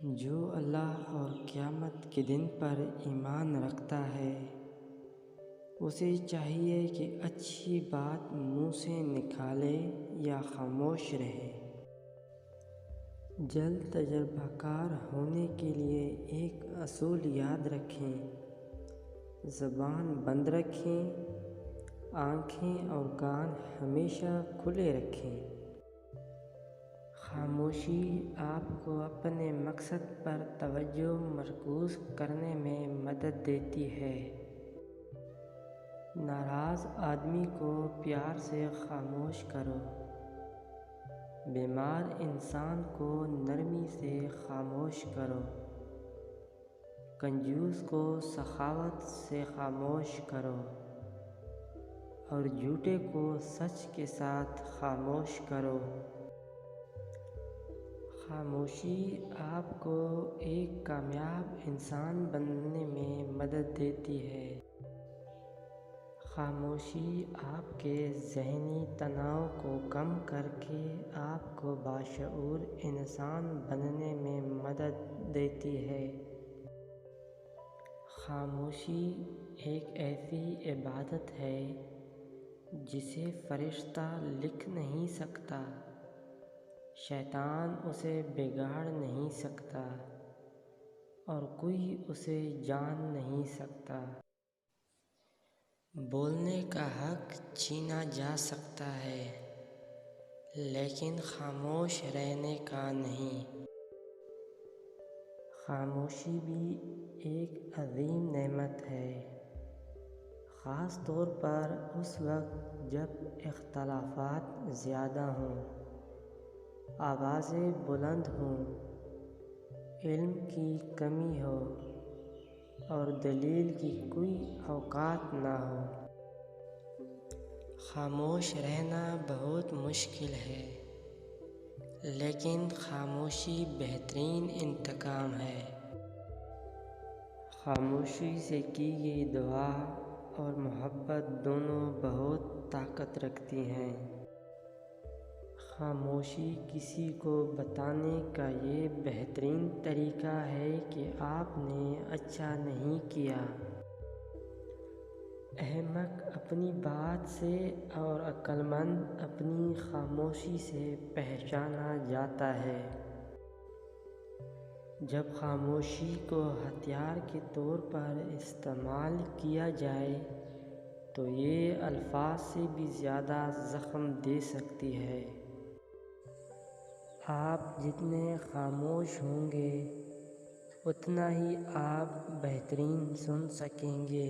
جو اللہ اور قیامت کے دن پر ایمان رکھتا ہے اسے چاہیے کہ اچھی بات منہ سے نکالے یا خاموش رہے۔ جلد تجربہ کار ہونے کے لیے ایک اصول یاد رکھیں: زبان بند رکھیں، آنکھیں اور کان ہمیشہ کھلے رکھیں۔ خاموشی آپ کو اپنے مقصد پر توجہ مرکوز کرنے میں مدد دیتی ہے۔ ناراض آدمی کو پیار سے خاموش کرو، بیمار انسان کو نرمی سے خاموش کرو، کنجوس کو سخاوت سے خاموش کرو، اور جھوٹے کو سچ کے ساتھ خاموش کرو۔ خاموشی آپ کو ایک کامیاب انسان بننے میں مدد دیتی ہے۔ خاموشی آپ کے ذہنی تناؤ کو کم کر کے آپ کو باشعور انسان بننے میں مدد دیتی ہے۔ خاموشی ایک ایسی عبادت ہے جسے فرشتہ لکھ نہیں سکتا، شیطان اسے بگاڑ نہیں سکتا، اور کوئی اسے جان نہیں سکتا۔ بولنے کا حق چھینا جا سکتا ہے لیکن خاموش رہنے کا نہیں۔ خاموشی بھی ایک عظیم نعمت ہے، خاص طور پر اس وقت جب اختلافات زیادہ ہوں، آوازیں بلند ہوں، علم کی کمی ہو اور دلیل کی کوئی اوقات نہ ہو۔ خاموش رہنا بہت مشکل ہے، لیکن خاموشی بہترین انتقام ہے۔ خاموشی سے کی گئی دعا اور محبت دونوں بہت طاقت رکھتی ہیں۔ خاموشی کسی کو بتانے کا یہ بہترین طریقہ ہے کہ آپ نے اچھا نہیں کیا۔ احمق اپنی بات سے اور عقل مند اپنی خاموشی سے پہچانا جاتا ہے۔ جب خاموشی کو ہتھیار کے طور پر استعمال کیا جائے تو یہ الفاظ سے بھی زیادہ زخم دے سکتی ہے۔ آپ جتنے خاموش ہوں گے اتنا ہی آپ بہترین سن سکیں گے۔